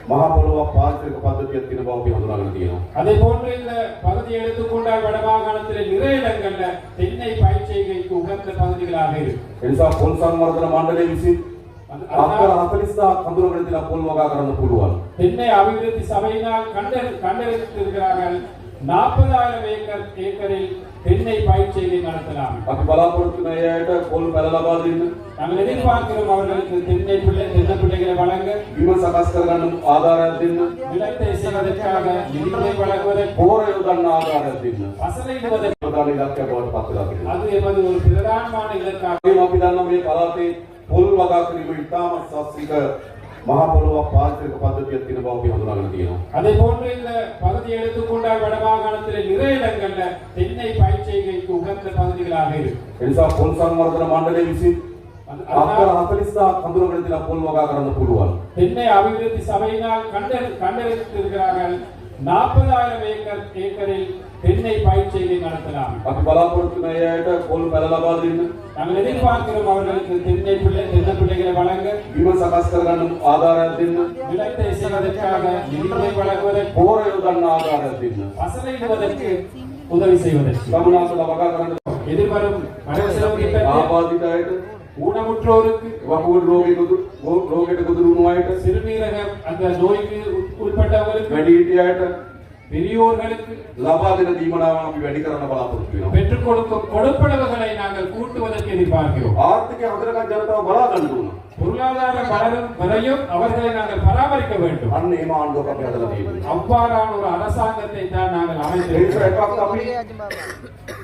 මහා පොළොව පාරිසරික පද්ධතියක් තියෙන බව අපි හඳුනාගෙන තියෙනවා. அதே போன்று இந்த பகுதியை எடுத்துக்கொண்டால் வடமாகாணத்தில் நிறைய இடங்கள்ல தென்னை தென்னை பயிர் செய்கைக்கு உகந்த பகுதிகளாக இருக்கும். එනිසා පොල් සංවර්ධන මණ්ඩලය විසින් අක්කර 40,000 කඳුරකට තියලා පොල් වගා කරන්න පුළුවන්. தென்னை அபிவிருத்தி சபையினால் கண்டறிந்திருக்கிறார்கள் 40,000 ஏக்கரில் தென்னை பயிர் செய்கை நடத்தலாம். අපි බලාපොරොත්තු වෙන අයට පොල් පැල ලබා දෙන්න. நாங்கள் எதிர்பார்க்கிறோம் அவர்களுக்கு தென்னை பிள்ளைகளை வழங்க, බිම සකස් කරගන්න ආධාරයක් දෙන්න. நிலத்தை செய்வதற்காக நிதிகளை வழங்குவதற்கு, පෝර යොදන්න ආධාරයක් දෙන්න. பசலையிடுவதற்கு ප්‍රධාන ඉලක්කය බවට පත් වෙලා තියෙනවා. அது எமது ஒரு பிரதானமான இலக்காக. අපි දන්නවා මේ පළාතේ පොල් වගා කිරීම ඉතාමත් සස්තික මහා පොළොවක් පාරිසරික පද්ධතියක් තියෙන බව අපි හඳුනාගෙන තියෙනවා. அதே போன்று இந்த பகுதியை எடுத்துக்கொண்டால் வடமாகாணத்தில் நிறைய இடங்கள்ல தென்னை பயிர் செய்கைக்கு உகந்த பகுதிகளாக இருக்கு. එනිසා පොල් සංවර්ධන මණ්ඩලය විසින් අක්කර 40,000 කඳුරකට තියලා පොල් වගා කරන්න පුළුවන්. தென்னை அபிவிருத்தி சபையினால் கண்டறிந்திருக்கிறார்கள் 40,000 ஏக்கரில் தென்னை பயிர் செய்கை நடத்தலாம். අපි බලාපොරොත්තු වෙන අයට පොල් පැල ලබා දෙන්න. நாங்கள் எதிர்பார்க்கிறோம் அவர்களுக்கு தென்னை பிள்ளைகளை வழங்க, බිම සකස් කරගන්න ආධාරයක් දෙන්න. நிலத்தை செய்வதற்காக நிதிகளை வழங்குவதற்கு, පෝර යොදන්න ආධාරයක් දෙන්න. பசலையிடுவதற்கு உதவி செய்வதற்கு. ගමනාසල වගා කරන්න எதிர்வரும் வரவு செலவு திட்டத்தில் ආබාධිත අයට ஊனமுற்றோருக்கு, වකුගඩු රෝගයට ගොදුරු වුණු අයට சிறுநீரகம் அந்த நோய்க்கு உட்பட்டவர்களுக்கு, වැඩිහිටිය අයට பெரியோர்களுக்கு ලබා දෙන දීමනාවන් අපි වැඩි කරන්න බලාපොරොත්තු වෙනවා. பெற்றுக் கொடுக்கும் கொடுப்பனவுகளை நாங்கள் கூட்டுவதற்கு எதிர்பார்க்கிறோம். ආර්ථිකය හදරගත් ජනතාව බලා ගන්න ඕන. பொருளாதாரம் வளரும் வரையும் அவர்களை நாங்கள் பராமரிக்க வேண்டும். අන්න ඒ මාණ්ඩුවක් අපි හදලා තියෙනවා. அவ்வாறான ஒரு அரசாங்கத்தை தான் நாங்கள் ඒ அமைத்திருக்கிறோம். එකක්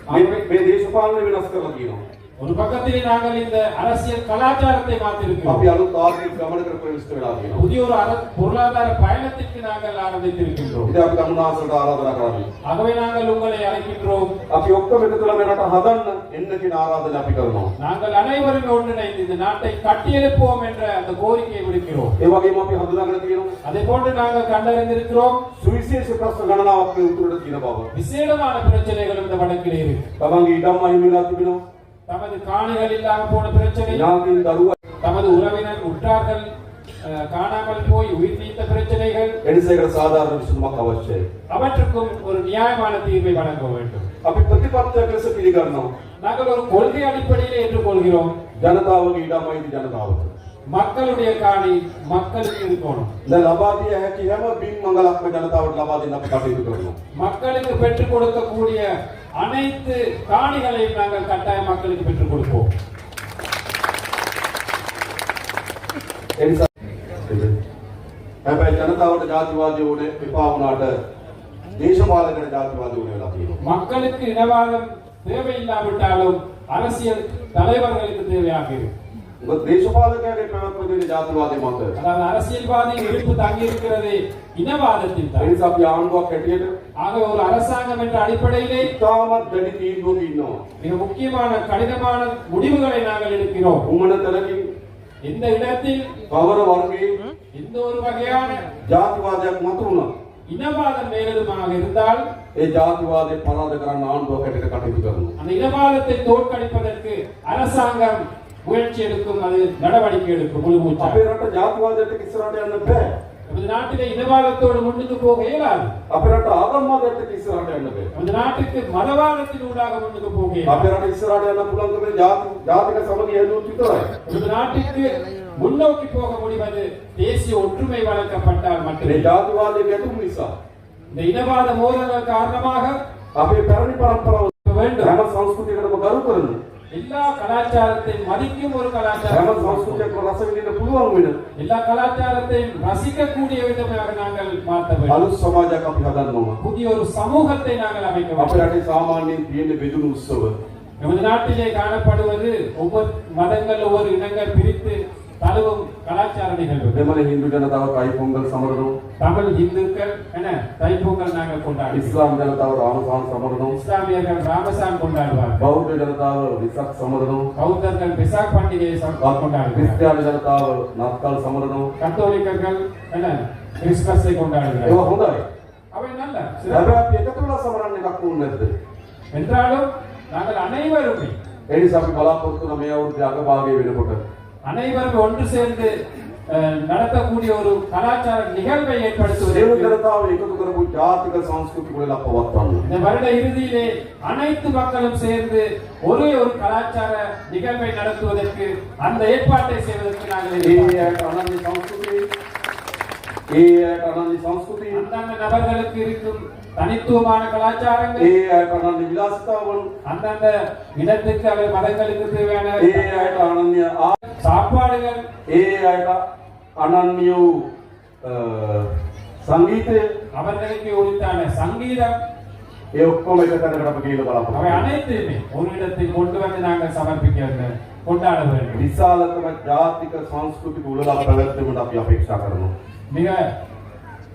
අපි මේ දේශපාලන වෙනස් කරලා තියෙනවා. ஒரு பக்கத்திலே நாங்கள் இந்த அரசியல் கலாச்சாரத்தை மாற்றிருக்கிறோம். අපි අලුත් ආර්ථික ගමනකට ප්‍රවිෂ්ඨ වෙලා තියෙනවා. புதிய ஒரு பொருளாதார பயணத்திற்கு நாங்கள் ஆரம்பித்திருக்கின்றோம். ඉතින් අපි තමුනාසලට ආරාධනා කරන්නේ. ஆகவே நாங்கள் உங்களை அழைக்கின்றோம். අපි ඔක්කොම එකතු වෙලා මේ රට හදන්න එන්න කියන ආරාධනා අපි කරනවා. நாங்கள் அனைவரும் ஒன்றிணைந்து இந்த நாட்டை கட்டியெழுப்புவோம் என்ற அந்த கோரிக்கையை விடுக்கிறோம். ඒ වගේම අපි හඳුනාගෙන තියෙනවා. அதே போன்று நாங்கள் கண்டறிந்திருக்கிறோம் සුවිශේෂ ප්‍රශ්න ගණනාවක් මේ උතුරට තියෙන බව. விசேடமான பிரச்சனைகள் இந்த வடக்கிலே இருக்கு. තමන්ගේ ඉඩම් අහිමි වෙලා තිබෙනවා. தமது காணிகள் இல்லாமல் போன பிரச்சனை, ඥාතීන් දරුවා தமது உறவினர் உற்றார்கள் காணாமல் போய் உயிர் நீத்த பிரச்சனைகள், එනිසා ඒකට සාධාරණ විසඳුමක් අවශ්‍යයි. அவற்றுக்கும் ஒரு நியாயமான தீர்வை வழங்க வேண்டும். අපි ප්‍රතිපත්තියක් ලෙස පිළිගන්නවා. நாங்கள் ஒரு கொள்கை அடிப்படையில் ஏற்றுக்கொள்கிறோம். ජනතාවගේ ඉඩම් අයිති ජනතාවට. மக்களுடைய காணி மக்களுக்கு இருக்கணும். දැන් ලබා දිය හැකි හැම බිම් මංගලක්ම ජනතාවට ලබා දෙන්න අපි කටයුතු කරනවා. மக்களுக்கு பெற்றுக் கொடுக்கக்கூடிய அனைத்து காணிகளையும் நாங்கள் கட்டாய மக்களுக்கு பெற்றுக் கொடுப்போம். එනිසා හැබැයි ජනතාවට ජාතිවාදී උනේ එපා වුණාට දේශපාලකයට ජාතිවාදී උනේ වෙලා තියෙනවා. மக்களுக்கு இனவாதம் தேவையில்லாவிட்டாலும் அரசியல் தலைவர்களுக்கு தேவையாக இருக்கு. මොකද දේශපාලකයාගේ ප්‍රවත්ම දෙන ජාතිවාදී මත. அதாவது அரசியல்வாதி இருப்பு தங்கி இருக்கிறது இனவாதத்தில் தான். එනිසා අපි ආණ්ඩුවක් හැටියට ஆக ஒரு அரசாங்கம் என்ற அடிப்படையிலே ඉතාමත් දැඩි තීන්දුවක ඉන්නවා. மிக முக்கியமான கடினமான முடிவுகளை நாங்கள் எடுக்கிறோம். උමන තැනකින් இந்த இடத்தில் කවර වර්ගයේ எந்த ஒரு வகையான ජාතිවාදයක් මතුවුණා. இனவாதம் மேலதுமாக இருந்தால் ඒ ජාතිවාදේ පරාද කරන්න ආණ්ඩුවක් හැටියට කටයුතු කරනවා. அந்த இனவாதத்தை தோற்கடிப்பதற்கு அரசாங்கம் முயற்சி எடுக்கும், அது நடவடிக்கை எடுக்கும் முழு மூச்சாக. අපේ රට ජාතිවාදයට ඉස්සරහට යන්න බෑ. நமது நாட்டிலே இனவாதத்தோடு முன்னுக்கு போக இயலாது. අපේ රට ආගම්වාදයට ඉස්සරහට යන්න බෑ. நமது நாட்டுக்கு மதவாதத்தின் ஊடாக முன்னுக்கு போக අපේ இயலாது. රට ඉස්සරහට යන්න පුළුවන් කමේ ජාතික සමගිය හේතුත් විතරයි. நமது நாட்டுக்கு முன்னோக்கி போக முடிவது தேசிய ஒற்றுமை வளர்க்கப்பட்டால் මේ மட்டுமே. ජාතිවාදයේ ගැටුම් නිසා இந்த இனவாத மோதல்கள் காரணமாக අපේ පැරණි පරම්පරාව வேண்டும் හැම සංස්කෘතියකටම ගරු කරන எல்லா கலாச்சாரத்தையும் மதிக்கும் ஒரு හැම கலாச்சாரம், සංස්කෘතියකම රස විඳින්න පුළුවන් වෙන எல்லா கலாச்சாரத்தையும் ரசிக்கக்கூடிய விதமாக நாங்கள் மாற்ற வேண்டும். අලුත් සමාජයක් අපි හදන්න ඕන. புதிய ஒரு சமூகத்தை நாங்கள் அமைக்க අපේ வேண்டும். රටේ සාමාන්‍යයෙන් තියෙන බෙදුණු උත්සව நமது நாட்டிலே காணப்படுவது ஒவ்வொரு மதங்கள் ஒவ்வொரு இனங்கள் பிரித்து தழுவும் கலாச்சார நிகழ்வுகள். දෙමළ හින්දු ජනතාව ටයි පොංගල් සමරනවා. தமிழ் இந்துக்கள் என தைப்பொங்கல் நாங்கள் கொண்டாடுவோம். ඉස්ලාම් ජනතාව රාමසාන් සමරනවා. இஸ்லாமியர்கள் ராமசான் கொண்டாடுவார்கள். බෞද්ධ ජනතාව විසක් සමරනවා. பௌத்தர்கள் பிசாக் பண்டிகையை கொண்டாடுவார்கள். ක්‍රිස්තියානි ජනතාව නත්තල් සමරනවා. கத்தோலிக்கர்கள் என கிறிஸ்துமஸை ඒවා கொண்டாடுகிறார்கள். හොඳයි. அவை நல்ல හැබැයි අපි එකතු වෙලා සමරන්න එකක් වුණ නැද්ද? என்றாலும் நாங்கள் அனைவருமே ඒ නිසා අපි බලාපොරොත්තු වෙන මේ අවුරුද්දේ අගභාගයේ වෙනකොට அனைவரும் ஒன்று சேர்ந்து நடத்தக்கூடிய ஒரு கலாச்சார நிகழ்வை සියලු ஏற்படுத்துவது ජනතාව එකතු කරපු ජාතික සංස්කෘතික වෙලා පවත්වන්න. இந்த வருட இறுதியிலே அனைத்து மக்களும் சேர்ந்து ஒரே ஒரு கலாச்சார நிகழ்வை நடத்துவதற்கு அந்த ஏற்பாட்டை செய்வதற்கு நாங்கள் ඒ எதிர்பார்க்கிறோம். අනන්‍ය සංස්කෘතිය අනන්‍ය සංස්කෘතිය அந்தந்த நபர்களுக்கு இருக்கும் தனித்துவமான கலாச்சாரங்கள் අනන්‍ය විලාසිතාවන් அந்தந்த இனத்துக்கு அல்லது மதங்களுக்கு தேவையான අනන්‍ය சாப்பாடுகள் අනන්‍ය වූ සංගීතය அவர்களுக்கு உரித்தான சங்கீதம் ඒ ඔක්කොම එක තැනකට අපි කියලා அவை බලාපොරොත්තු அனைத்துமே ஒரு இடத்தில் கொண்டு வந்து நாங்கள் சமர்ப்பிக்க வேண்டும், கொண்டாட வேண்டும். විශාලතම ජාතික සංස්කෘතික උළෙලක් පැවැත්වීමට අපි අපේක්ෂා කරනවා. மிக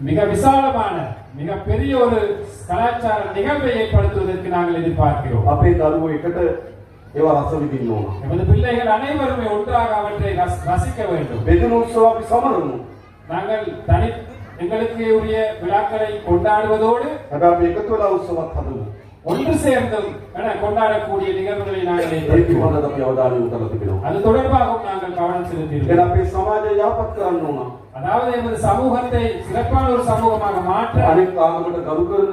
மிக விசாலமான மிக பெரிய ஒரு கலாச்சார நிகழ்வை ஏற்படுத்துவதற்கு நாங்கள் எதிர்பார்க்கிறோம். අපේ දරුවෝ එකට ඒවා රස විඳින්න ඕන. நமது பிள்ளைகள் அனைவருமே ஒன்றாக அவற்றை ரசிக்க வேண்டும். බෙදුණු උත්සව අපි සමරමු. நாங்கள் எங்களுக்கு உரிய விழாக்களை கொண்டாடுவதோடு හැබැයි අපි එකතු වෙලා උත්සවත් හදමු. ஒன்று சேர்ந்து கொண்டாடக்கூடிய நிகழ்வுகளை நாங்கள் ඒ ஏற்படுத்துவோம். පිළිබඳව අපි අවධානය යොමු කරලා තිබෙනවා. அது தொடர்பாகவும் நாங்கள் கவனம் එහෙනම් செலுத்தியிருக்கிறோம். අපේ සමාජය යහපත් කරන්න ඕන. அதாவது எமது சமூகத்தை சிறப்பான ஒரு சமூகமாக மாற்ற අනෙක් ආගමකට ගරු කරන,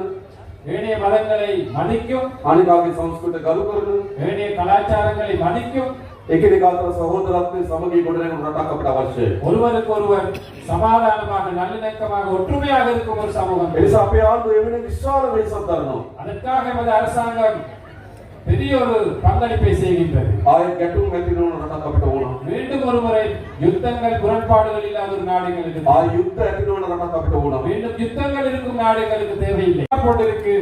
ஏனைய மதங்களை மதிக்கும், අනිකාගේ සංස්කෘතිය ගරු කරන, ஏனைய கலாச்சாரங்களை மதிக்கும், එකිනෙකා අතර සහෝදරත්වයේ සමගිය ගොඩනැගෙන රටක් අපිට අවශ්‍යයි. ஒருவருக்கு ஒருவர் சமாதானமாக நல்லிணக்கமாக ஒற்றுமையாக இருக்கும் ஒரு சமூகம். ඒ නිසා අපේ ආණ්ඩුව එවැනි විශාල වෙනසක් කරනවා. அதற்காக எமது அரசாங்கம் பெரிய ஒரு பங்களிப்பை செய்கின்றது. ආයෙ ගැටුම් ඇති නොවන රටක් අපිට ඕන. மீண்டும் ஒருமுறை யுத்தங்கள் புறப்பாடுகள் இல்லாத ஒரு நாடுகளுக்கு ආයෙ යුද්ධ ඇති නොවන රටක් අපිට ඕන. மீண்டும் யுத்தங்கள் இருக்கும் நாடுகளுக்கு தேவையில்லை. போட்டிருக்கு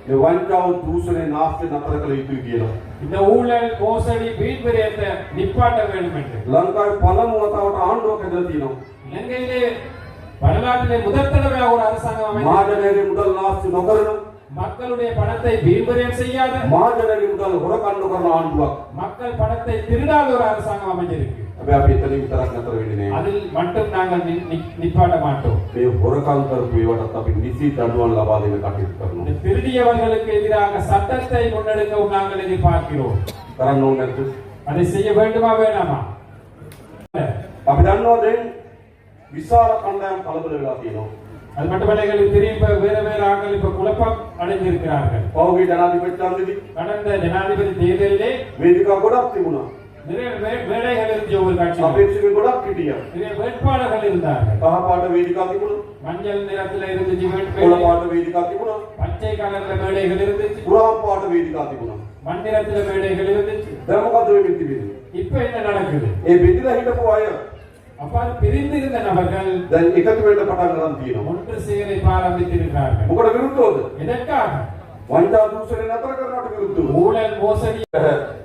මේ වංචාව දූෂණය නාස්ති නතර කළ යුතුයි කියලා. இந்த ஊழல் மோசடி வீண்விரயத்தை நிப்பாட்ட வேண்டும் என்று ලංකාවේ පළමු වතාවට ආණ්ඩුවක් ඇදලා තියෙනවා. இலங்கையிலே வரலாற்றிலே முதல் தடவையாக ஒரு அரசாங்கம் அமைந்தது. මහජනයාගේ මුදල් නාස්ති නොකරන, மக்களுடைய பணத்தை வீண்விரயம் செய்யாத, මහජනයාගේ මුදල් හොරකම් නොකරන ආණ්ඩුවක්. மக்கள் பணத்தை திருடாத ஒரு அரசாங்கம் அமைஞ்சிருக்கு. හැබැයි අපි එතනින් විතරක් නතර වෙන්නේ නැහැ. அதில் மட்டும் நாங்கள் நிப்பாட்ட மாட்டோம். මේ හොරකම් කරපු ඒවටත් අපි නිසි දඬුවම් ලබා දෙන්න කටයුතු කරනවා. இந்த திருடியவர்களுக்கு எதிராக சட்டத்தை முன்னெடுக்கவும் நாங்கள் எதிர்பார்க்கிறோம். කරන්න ඕනේ නැද්ද? அதை செய்ய வேண்டுமா வேணாமா? අපි දන්නවා දැන් විශාල කණ්ඩායම් කලබල වෙලා තියෙනවා. அது மட்டுமல்ல, எங்களுக்கு தெரியும் இப்ப வேற வேற ஆட்கள் இப்ப குழப்பம் அடைந்திருக்கிறார்கள். පෞගේ ජනාධිපතිතුමාගේ கடந்த ஜனாதிபதி தேர்தலிலே වේදිකා ගොඩක් තිබුණා. நிறைய வேலைகள் இருந்த ஒரு கட்சி, අපේක්ෂක ගොඩක් හිටියා. நிறைய வேட்பாளர்கள் இருந்தார்கள். කහ පාට වේදිකා තිබුණා. மஞ்சள் நிறத்துல இருந்துச்சு කොළ පාට වේදිකා තිබුණා. பச்சை கலர்ல மேடைகள் இருந்துச்சு, පුරාම් පාට වේදිකා තිබුණා. மண்ணிறத்துல மேடைகள் இருந்துச்சு. දැන් මොකද වෙන්නේ තිබෙන්නේ? இப்ப என்ன நடக்குது? ඒ බෙදලා හිටපු අය அவ்வாறு பிரிந்து இருந்த நபர்கள் දැන් එකතු වෙන්න පටන් ගන්න තියෙනවා. ஒன்று சேர ஆரம்பித்திருக்கிறார்கள். මොකද විරුද්ධවද? எதற்காக? වංචා දූෂණය නතර කරනට විරුද්ධව. ஊழல் மோசடி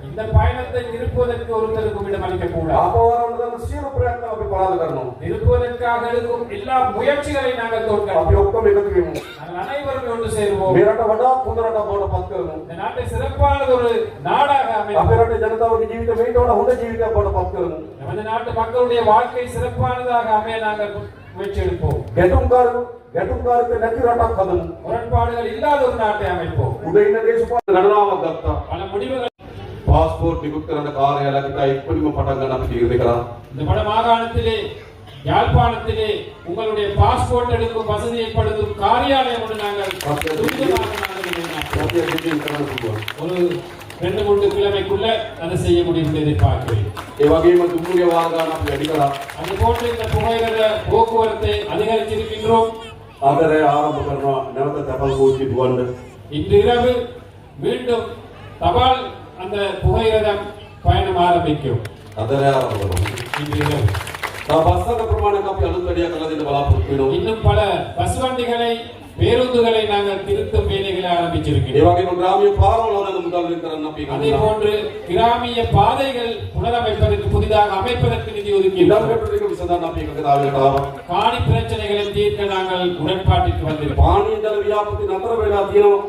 இந்த பயணத்தை நிறுத்துவதற்கு ஒருத்தருக்கும் இடமளிக்க கூடாது. ආපවරණ දන්න සියලු ප්‍රයත්න අපි පරාද කරනවා. நிறுத்துவதற்காக எடுக்கும் எல்லா முயற்சிகளை நாங்கள் අපි தோற்கடிப்போம். ඔක්කොම එකතු වෙමු. நாங்கள் அனைவரும் ஒன்று சேருவோம். මේ රට වඩා හොඳ රටක් බවට පත් කරමු. இந்த நாட்டை சிறப்பானது ஒரு நாடாக අපේ அமைப்போம். රටේ ජනතාවගේ ජීවිත මේට වඩා හොඳ ජීවිතයක් බවට පත් කරමු. நமது நாட்டு மக்களுடைய வாழ்க்கை சிறப்பானதாக அமைய நாங்கள் முயற்சி எடுப்போம். ගැටුම්කාරකම් නැති රටක් හදමු. முரண்பாடுகள் இல்லாத ஒரு நாட்டை அமைப்போம். උඩ ඉන්න දේශපාලන ගණනාවක් ගත්තා. பல முடிவுகள் පාස්පෝර්ට් නිකුත් කරන කාර්යාලයකට ඉක්මනින්ම පටන් ගන්න අපි තීරණය කළා. இந்த வட மாகாணத்திலே யாழ்ப்பாணத்திலே உங்களுடைய பாஸ்போர்ட் எடுக்கும் வசதி ஏற்படுத்தும் காரியாலயம் ஒன்று நாங்கள் துரிதமாக රටේ දෙකින් කරන්න පුළුවන්. ஒரு 2-3 கிழமைக்குள்ள அதை செய்ய முடியும் என்று எதிர்பார்க்கிறேன். ඒ වගේම දුම්රිය වාහන අපි වැඩි කළා. அது போன்று இந்த புகையிரத போக்குவரத்தை அதிகரித்திருக்கின்றோம். ආදරය ආරම්භ කරනවා නැවත තැපල් කෝච්චි දුවන්න. இன்று இரவு மீண்டும் தபால் அந்த புகையிரதம் பயணம் ஆரம்பிக்கும். ආදරය ආරම්භ කරනවා. இன்று இரவு තව බස්සක ප්‍රමාණයක් අපි අලුත් වැඩියා කළා දෙන්න බලාපොරොත්තු වෙනවා. இன்னும் பல பஸ் வண்டிகளை பேருந்துகளை நாங்கள் திருத்தும் வேலைகளை ඒ ஆரம்பிச்சிருக்கிறோம். වගේම ග්‍රාමීය පාරවල් හදන්න මුදල් වෙන් කරන්න අපි அதே ගන්නවා. போன்று கிராமிய பாதைகள் புனரமைப்பதற்கு புதிதாக அமைப்பதற்கு நிதி ඉඩම් ஒதுக்கியுள்ளோம். ගැටලු ටික විසඳන්න අපි එකකතාවයකට ආවා. காணி பிரச்சனைகளை தீர்க்க நாங்கள் உடன்பாட்டிற்கு வந்திருக்கிறோம். පානීය ජල ව්‍යාපෘති නතර වෙලා තියෙනවා.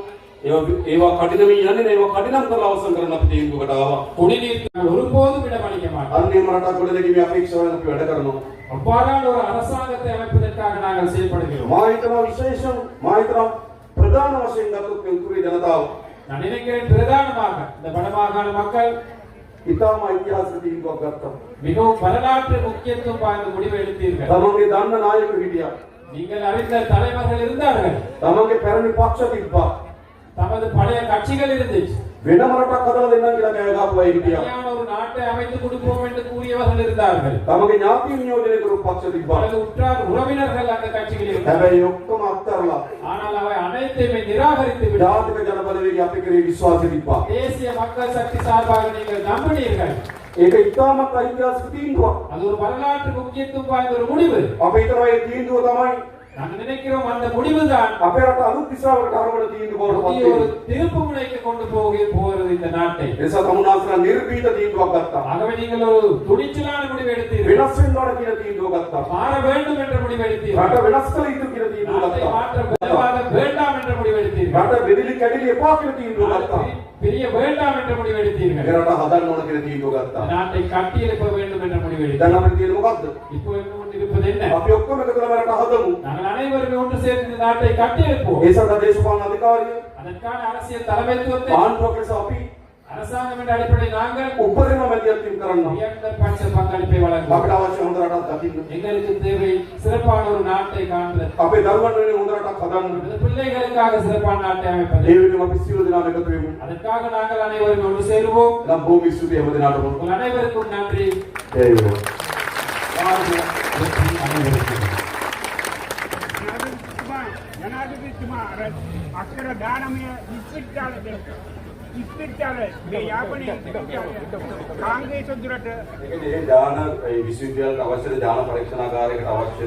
ඒවා කඩින වී යන්නේ නැහැ. ඒවා කඩිනම් කරලා අවසන් කරන්න අපි තීන්දුවකට ආවා. குடிநீர் ஒருபோதும் இடமளிக்க மாட்டோம். අන්නේ රටක් ගොඩනැගීමේ අපේක්ෂාවෙන් අපි වැඩ කරනවා. அவ்வாறான ஒரு அரசாங்கத்தை அமைப்பதற்காக நாங்கள் செயல்படுகிறோம். මා හිතනවා විශේෂම මා හිතනවා ප්‍රධාන වශයෙන් ගත්තොත් උතුරේ ජනතාව நான் நினைக்கிறேன் பிரதானமாக இந்த வடமாகாண மக்கள் ඉතාම ඓතිහාසික තීන්දුවක් ගත්තා. மிகவும் வரலாற்று முக்கியத்துவம் வாய்ந்த முடிவு எடுத்தீர்கள். තමන්ගේ දන්න නායකයෝ හිටියා. நீங்கள் அறிந்த தலைவர்கள் இருந்தார்கள். තමන්ගේ පැරණි පක්ෂ තිබ්බා. தமது பழைய கட்சிகள் இருந்துச்சு. වෙනම රටක් හදලා දෙන්නම් කියලා කෑ ගහපු අය හිටියා. தனியான ஒரு நாட்டை அமைத்து கொடுப்போம் என்று கூறியவர்கள் இருந்தார்கள். තමන්ගේ ඥාතීන් නියෝජනය කරපු පක්ෂ තිබ්බා. அவர்கள் உற்றார் உறவினர்கள் அந்த கட்சிகளில் இருந்தார்கள். හැබැයි ඔක්කොම අත්හැරලා ஆனால் அவை அனைத்தையுமே நிராகரித்து விட்டார்கள். ජාතික ජනබලවේගය අපේ කෙරේ විශ්වාසය තිබ්බා. தேசிய மக்கள் சக்தி சார்பாக நீங்கள் நம்பினீர்கள். ඒක ඉතාමත් ඓතිහාසික තීන්දුවක්. அது ஒரு வரலாற்று முக்கியத்துவம் வாய்ந்த ஒரு முடிவு. අපි හිතනවා මේ තීන්දුව තමයි நாங்கள் நினைக்கிறோம் அந்த முடிவுதான் අපේ රට අලුත් දිශාවකට හරවන තීන්දුව බවට පත් ஒரு වෙනවා. திருப்பு முனைக்கு கொண்டு போகிறது இந்த நாட்டை. ඒ නිසා තමුන්නාසලා නිර්භීත තීන්දුවක් ගත්තා. ஆகவே நீங்கள் ஒரு துணிச்சலான முடிவு எடுத்தீர்கள். වෙනස් වෙන්න ඕන කියන තීන්දුව ගත්තා. மாற வேண்டும் என்ற முடிவு எடுத்தீர்கள். රට වෙනස් කළ යුතු කියන තීන්දුව நாட்டை ගත්තා. மாற்ற வேண்டாம் என்ற முடிவு எடுத்தீர்கள். රට බෙදිලි කැඩිලි එපා කියන තීන්දුව ගත්තා. பிரிய வேண்டாம் என்ற முடிவு මේ எடுத்தீர்கள். රට හදන්න ඕන කියන තීන්දුව ගත්තා. நாட்டை கட்டி எழுப்ப வேண்டும் என்ற முடிவு දැන් எடுத்தீர்கள். අපිට තියෙන මොකද්ද? இப்போ இருப்பது என்ன? අපි ඔක්කොම එකතු වෙලා රට හදමු. நாங்கள் அனைவரும் ஒன்று சேர்ந்து இந்த நாட்டை கட்டி எழுப்போம். ඒ සඳහා දේශපාලන අධිකාරිය அதற்கான அரசியல் தலைமைத்துவத்தை ආණ්ඩුවක් ලෙස අපි அரசாங்கம் என்ற அடிப்படையில் நாங்கள் උපරිම මැදිහත්වීම් කරන්න. உயர்ந்த பட்ச பங்களிப்பை வழங்குவோம். අපිට අවශ්‍ය හොඳ රටක් දකින්න. எங்களுக்கு தேவை சிறப்பான ஒரு நாட்டை காண்பது. අපේ දරුවන් වෙනුවෙන් හොඳ රටක් හදන්න. நமது பிள்ளைகளுக்காக சிறப்பான நாட்டை அமைப்பது. ඒ වෙනුවෙන් අපි සියලු දෙනාම එකතු වෙමු. அதற்காக நாங்கள் அனைவரும் ஒன்று சேருவோம். නම් භූමි ස්තුතිය හැම දිනකටම. உங்கள் அனைவருக்கும் நன்றி. ඒ වේවා. வாழ்க வெற்றி அனைவருக்கும். ජනාධිපතිතුමා අර අක්ෂර 19 ඉස්පිරිතාල මේ යාපනයේ කාංග්‍රේස දුරට ඒ දාන විශ්වවිද්‍යාලයට අවශ්‍ය දාන පරීක්ෂණාගාරයකට අවශ්‍ය